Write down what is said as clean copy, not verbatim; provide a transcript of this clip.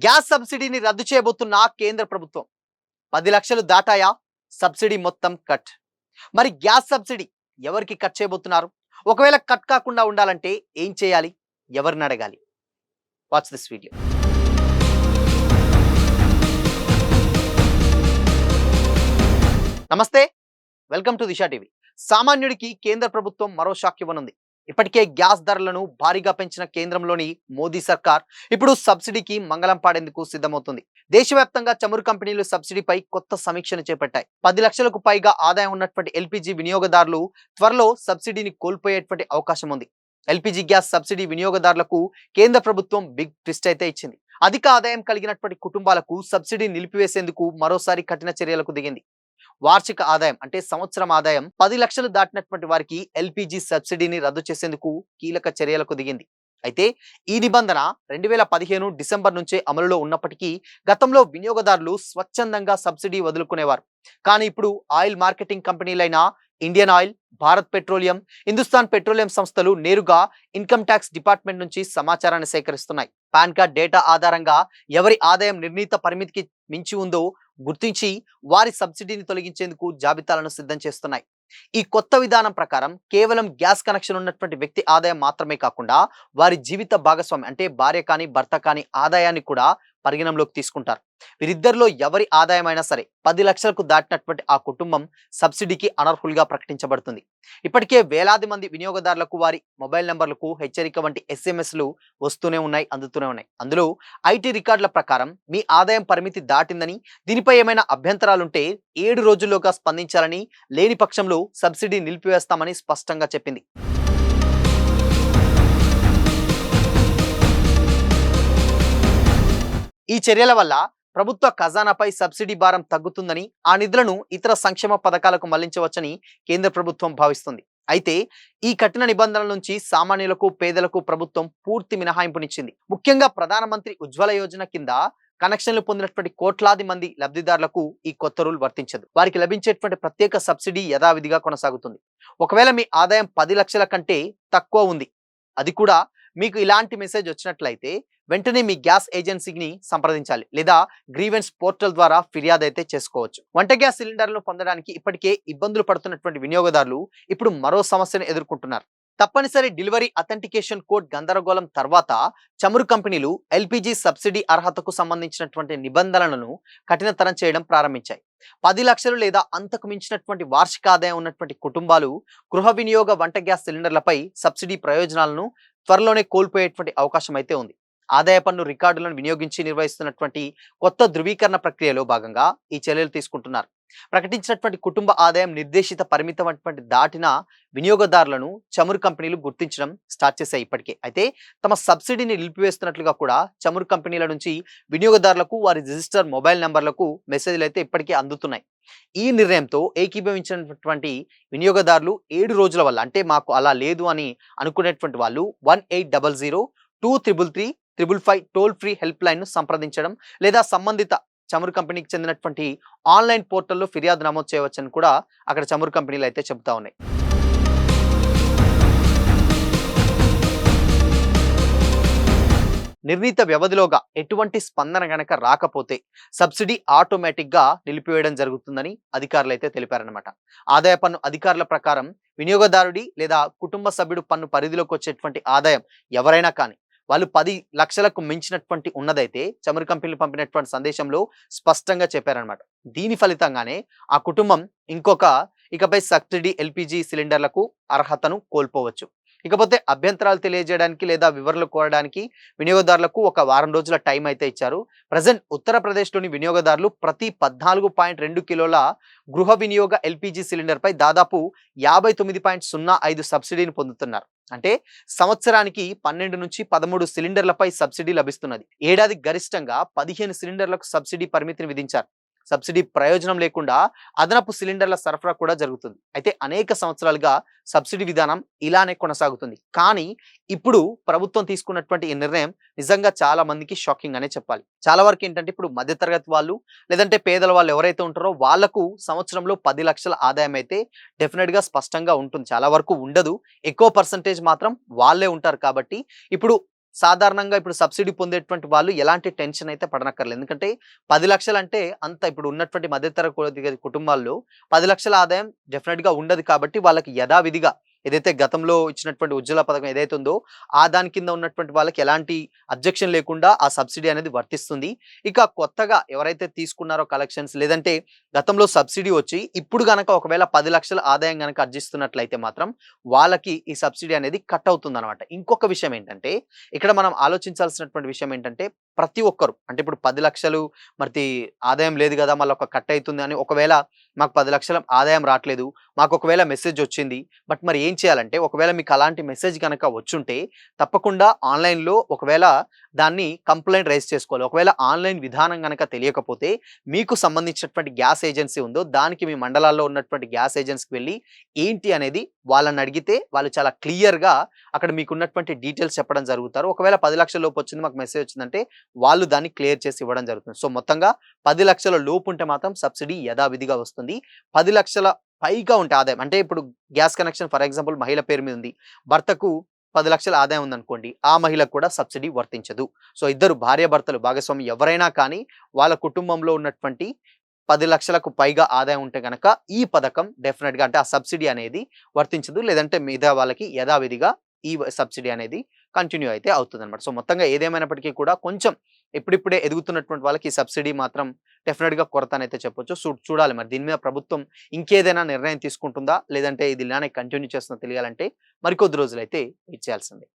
Gas సబ్సిడీని రద్దు చేయబోతున్న కేంద్ర ప్రభుత్వం 10 లక్షలు దాటాయా? సబ్సిడీ మొత్తం కట్. మరి గ్యాస్ సబ్సిడీ ఎవరికి కట్ చేయబోతున్నారు? ఒకవేళ కట్ కాకుండా ఉండాలంటే ఏం చేయాలి? ఎవరిని అడగాలి? Watch this video. నమస్తే, వెల్కమ్ టు దిశా టీవీ. సామాన్యుడికి కేంద్ర ప్రభుత్వం మరో షాక్ ఇవ్వనుంది. ఇప్పటికే గ్యాస్ ధరలను భారీగా పెంచిన కేంద్రంలోని మోదీ సర్కార్ ఇప్పుడు సబ్సిడీకి మంగళం పాడేందుకు సిద్ధమవుతుంది. దేశవ్యాప్తంగా చమురు కంపెనీలు సబ్సిడీపై కొత్త సమీక్షను చేపట్టాయి. 10 లక్షలకు పైగా ఆదాయం ఉన్నటువంటి ఎల్పీజీ వినియోగదారులు త్వరలో సబ్సిడీని కోల్పోయేటువంటి అవకాశం ఉంది. ఎల్పీజీ గ్యాస్ సబ్సిడీ వినియోగదారులకు కేంద్ర ప్రభుత్వం బిగ్ ట్విస్ట్ అయితే ఇచ్చింది. అధిక ఆదాయం కలిగినటువంటి కుటుంబాలకు సబ్సిడీ నిలిపివేసేందుకు మరోసారి కఠిన చర్యలకు దిగింది. వార్షిక ఆదాయం అంటే సంవత్సరం ఆదాయం 10 లక్షలు దాటినటువంటి వారికి ఎల్పీజీ సబ్సిడీని రద్దు చేసేందుకు కీలక చర్యలకు దిగింది. అయితే ఈ నిబంధన 2015 డిసెంబర్ నుంచే అమలులో ఉన్నప్పటికీ గతంలో వినియోగదారులు స్వచ్ఛందంగా సబ్సిడీ వదులుకునేవారు. కానీ ఇప్పుడు ఆయిల్ మార్కెటింగ్ కంపెనీలైన Indian oil, Bharat petroleum, Hindustan petroleum సంస్థలు నేరుగా ఇన్కమ్ ట్యాక్స్ డిపార్ట్మెంట్ నుంచి సమాచారాన్ని సేకరిస్తున్నాయి. పాన్ కార్డ్ డేటా ఆధారంగా ఎవరి ఆదాయం నిర్ణీత పరిమితికి మించి ఉందో గుర్తించి వారి సబ్సిడీని తొలగించేందుకు జాబితాలను సిద్ధం చేస్తున్నాయి. ఈ కొత్త విధానం ప్రకారం కేవలం గ్యాస్ కనెక్షన్ ఉన్నటువంటి వ్యక్తి ఆదాయం మాత్రమే కాకుండా వారి జీవిత భాగస్వామి అంటే భార్య కానీ భర్త కానీ ఆదాయాన్ని కూడా పరిగణంలోకి తీసుకుంటారు. వీరిద్దరిలో ఎవరి ఆదాయం అయినా సరే 10 లక్షలకు దాటినటువంటి ఆ కుటుంబం సబ్సిడీకి అనర్హులుగా ప్రకటించబడుతుంది. ఇప్పటికే వేలాది మంది వినియోగదారులకు వారి మొబైల్ నంబర్లకు హెచ్చరిక వంటి ఎస్ఎంఎస్లు వస్తూనే ఉన్నాయి, అందుతూనే ఉన్నాయి. అందులో ఐటీ రికార్డుల ప్రకారం మీ ఆదాయం పరిమితి దాటిందని, దీనిపై ఏమైనా అభ్యంతరాలుంటే 7 రోజుల్లోగా స్పందించాలని, లేని పక్షంలో సబ్సిడీ నిలిపివేస్తామని స్పష్టంగా చెప్పింది. ఈ చర్యల వల్ల ప్రభుత్వ ఖజానాపై సబ్సిడీ భారం తగ్గుతుందని, ఆ నిధులను ఇతర సంక్షేమ పథకాలకు మళ్లించవచ్చని కేంద్ర ప్రభుత్వం భావిస్తుంది. అయితే ఈ కఠిన నిబంధనల నుంచి సామాన్యులకు, పేదలకు ప్రభుత్వం పూర్తి మినహాయింపునిచ్చింది. ముఖ్యంగా ప్రధానమంత్రి ఉజ్వల యోజన కింద కనెక్షన్లు పొందినటువంటి కోట్లాది మంది లబ్ధిదారులకు ఈ కొత్త రూల్ వర్తించదు. వారికి లభించేటువంటి ప్రత్యేక సబ్సిడీ యథావిధిగా కొనసాగుతుంది. ఒకవేళ మీ ఆదాయం 10 లక్షల కంటే తక్కువ ఉంది, అది కూడా మీకు ఇలాంటి మెసేజ్ వచ్చినట్లయితే వెంటనే మీ గ్యాస్ ఏజెన్సీని సంప్రదించాలి, లేదా గ్రీవెన్స్ పోర్టల్ ద్వారా ఫిర్యాదు అయితే చేసుకోవచ్చు. వంట గ్యాస్ సిలిండర్లను పొందడానికి ఇప్పటికే ఇబ్బందులు పడుతున్నటువంటి వినియోగదారులు ఇప్పుడు మరో సమస్యను ఎదుర్కొంటున్నారు. తప్పనిసరి డెలివరీ అథెంటికేషన్ కోడ్ గందరగోళం తర్వాత చమురు కంపెనీలు ఎల్పీజీ సబ్సిడీ అర్హతకు సంబంధించినటువంటి నిబంధనలను కఠినతరం చేయడం ప్రారంభించాయి. 10 లక్షలు లేదా అంతకు మించినటువంటి వార్షిక ఆదాయం ఉన్నటువంటి కుటుంబాలు గృహ వినియోగ వంట గ్యాస్ సిలిండర్లపై సబ్సిడీ ప్రయోజనాలను త్వరలోనే కోల్పోయేటువంటి అవకాశం అయితే ఉంది. ఆదాయ పన్ను రికార్డులను వినియోగించి నిర్వహిస్తున్నటువంటి కొత్త ధృవీకరణ ప్రక్రియలో భాగంగా ఈ చర్యలు తీసుకుంటున్నారు. ప్రకటించినటువంటి కుటుంబ ఆదాయం నిర్దేశిత పరిమితం అటువంటి దాటిన వినియోగదారులను చమురు కంపెనీలు గుర్తించడం స్టార్ట్ చేశాయి ఇప్పటికే. అయితే తమ సబ్సిడీని నిలిపివేస్తున్నట్లుగా కూడా చమురు కంపెనీల నుంచి వినియోగదారులకు వారి రిజిస్టర్ మొబైల్ నంబర్లకు మెసేజ్లు అయితే ఇప్పటికే అందుతున్నాయి. ఈ నిర్ణయంతో ఏకీభవించినటువంటి వినియోగదారులు 7 రోజుల వల్ల, అంటే మాకు అలా లేదు అని అనుకునేటువంటి వాళ్ళు 1800-2333-555 టోల్ ఫ్రీ హెల్ప్ లైన్ ను సంప్రదించడం, లేదా సంబంధిత చమురు కంపెనీకి చెందినటువంటి ఆన్లైన్ పోర్టల్లో ఫిర్యాదు నమోదు చేయవచ్చని కూడా అక్కడ చమురు కంపెనీలు అయితే చెబుతా ఉన్నాయి. నిర్ణీత వ్యవధిలోగా ఎటువంటి స్పందన గనక రాకపోతే సబ్సిడీ ఆటోమేటిక్ గా నిలిపివేయడం జరుగుతుందని అధికారులు అయితే తెలిపారనమాట. ఆదాయ పన్ను అధికారుల ప్రకారం వినియోగదారుడి లేదా కుటుంబ సభ్యుడు పన్ను పరిధిలోకి వచ్చేటువంటి ఆదాయం ఎవరైనా కానీ వాళ్ళు 10 లక్షలకు మించినటువంటి ఉన్నదైతే చమురు కంపెనీలు పంపినటువంటి సందేశంలో స్పష్టంగా చెప్పారనమాట. దీని ఫలితంగానే ఆ కుటుంబం ఇకపై సబ్సిడీ ఎల్పీజీ సిలిండర్లకు అర్హతను కోల్పోవచ్చు. ఇకపోతే అభ్యంతరాలు తెలియజేయడానికి లేదా వివరాలు కోరడానికి వినియోగదారులకు ఒక వారం రోజుల టైం అయితే ఇచ్చారు. ప్రజెంట్ ఉత్తరప్రదేశ్లోని వినియోగదారులు ప్రతి 14.2 కిలోల గృహ వినియోగ ఎల్పీజీ సిలిండర్ పై దాదాపు 59.05 సబ్సిడీని పొందుతున్నారు. అంటే సంవత్సరానికి 12 నుంచి 13 సిలిండర్లపై సబ్సిడీ లభిస్తున్నది. ఏడాది గరిష్టంగా 15 సిలిండర్లకు సబ్సిడీ పరిమితిని విధించారు. సబ్సిడీ ప్రయోజనం లేకుండా అదనపు సిలిండర్ల సరఫరా కూడా జరుగుతుంది. అయితే అనేక సంవత్సరాలుగా సబ్సిడీ విధానం ఇలానే కొనసాగుతుంది. కానీ ఇప్పుడు ప్రభుత్వం తీసుకున్నటువంటి ఈ నిర్ణయం నిజంగా చాలా మందికి షాకింగ్ అనే చెప్పాలి. చాలా వరకు ఏంటంటే ఇప్పుడు మధ్యతరగతి వాళ్ళు లేదంటే పేదల వాళ్ళు ఎవరైతే ఉంటారో వాళ్లకు సంవత్సరంలో 10 లక్షల ఆదాయం అయితే డెఫినెట్ గా స్పష్టంగా ఉంటుంది. చాలా వరకు ఉండదు, ఎక్కువ పర్సంటేజ్ మాత్రం వాళ్ళే ఉంటారు. కాబట్టి ఇప్పుడు సాధారణంగా ఇప్పుడు సబ్సిడీ పొందేటువంటి వాళ్ళు ఎలాంటి టెన్షన్ అయితే పడనక్కర్లేదు. ఎందుకంటే 10,00,000 అంటే అంత ఇప్పుడు ఉన్నటువంటి మధ్యతరగతి కుటుంబాల్లో 10,00,000 ఆదాయం డెఫినిట్‌గా ఉండదు కాబట్టి వాళ్ళకి యథావిధిగా ఏదైతే గతంలో ఇచ్చినటువంటి ఉజ్వల పథకం ఏదైతే ఉందో, ఆ దాని కింద ఉన్నటువంటి వాళ్ళకి ఎలాంటి అబ్జెక్షన్ లేకుండా ఆ సబ్సిడీ అనేది వర్తిస్తుంది. ఇక కొత్తగా ఎవరైతే తీసుకున్నారో కలెక్షన్స్ లేదంటే గతంలో సబ్సిడీ వచ్చి ఇప్పుడు గనక ఒకవేళ 10,00,000 ఆదాయం గనక ఆర్జిస్తున్నట్లయితే మాత్రం వాళ్ళకి ఈ సబ్సిడీ అనేది కట్ అవుతుందనమాట. ఇంకొక విషయం ఏంటంటే ఇక్కడ మనం ఆలోచించాల్సినటువంటి విషయం ఏంటంటే ప్రతి ఒక్కరు అంటే ఇప్పుడు 10,00,000 మరి ఆదాయం లేదు గదా! మళ్ళీ ఒక కట్ అయితుంది అని ఒకవేళ మాకు 10,00,000 ఆదాయం రాట్లేదు. మాకు ఒకవేళ మెసేజ్ వచ్చింది. బట్ మరి ఏం చేయాలంటే ఒకవేళ మీకు అలాంటి మెసేజ్ గనక వచ్చుంటే తప్పకుండా ఆన్‌లైన్‌లో ఒకవేళ దాన్ని కంప్లెయింట్ రైజ్ చేసుకోవాలి. ఒకవేళ ఆన్‌లైన్ విధానం గనక తెలియకపోతే మీకు సంబంధించినటువంటి గ్యాస్ ఏజెన్సీ ఉందో దానికి మీ మండలాల్లో ఉన్నటువంటి గ్యాస్ ఏజెన్సీకి వెళ్లి ఏంటి అనేది వాళ్ళని అడిగితే వాళ్ళు చాలా క్లియర్‌గా అక్కడ మీకున్నటువంటి డీటెయిల్స్ చెప్పడం జరుగుతారు. ఒకవేళ 10,00,000 లోపు వచ్చింది మాకు మెసేజ్ వచ్చిందంటే వాళ్ళు దాన్ని క్లియర్ చేసి ఇవ్వడం జరుగుతుంది. సో మొత్తంగా 10,00,000 లోపు ఉంటే మాత్రం సబ్సిడీ యథావిధిగా వస్తుంది. 10,00,000 పైగా ఉంటే ఆదాయం అంటే ఇప్పుడు గ్యాస్ కనెక్షన్ ఫర్ ఎగ్జాంపుల్ మహిళ పేరు మీద ఉంది. భర్తకు 10,00,000 ఆదాయం ఉందనుకోండి. ఆ మహిళకు కూడా సబ్సిడీ వర్తించదు. సో ఇద్దరు భార్యాభర్తలు భాగస్వామి ఎవరైనా కానీ వాళ్ళ కుటుంబంలో ఉన్నటువంటి 10,00,000కు పైగా ఆదాయం ఉంటే గనక ఈ పథకం డెఫినిట్‌గా అంటే ఆ సబ్సిడీ అనేది వర్తించదు. లేదంటే మిగతా వాళ్ళకి యథావిధిగా ఈ సబ్సిడీ అనేది కంటిన్యూ అయితే అవుతుందన్నమాట. సో మొత్తంగా ఏదేమైనప్పటికీ కూడా కొంచెం ఇప్పుడిప్పుడే ఎదుగుతున్నటువంటి వాళ్ళకి ఈ సబ్సిడీ మాత్రం డెఫినిట్‌గా కొరత అనైతే చెప్పొచ్చు. చూడాలి మరి దీని మీద ప్రభుత్వం ఇంకేదైనా నిర్ణయం తీసుకుంటుందా? లేదంటే ఇది ఇలానే కంటిన్యూ చేస్తుందా తెలియాలంటే మరికొద్ది రోజులైతే వెయిట్ చేయాల్సిందే.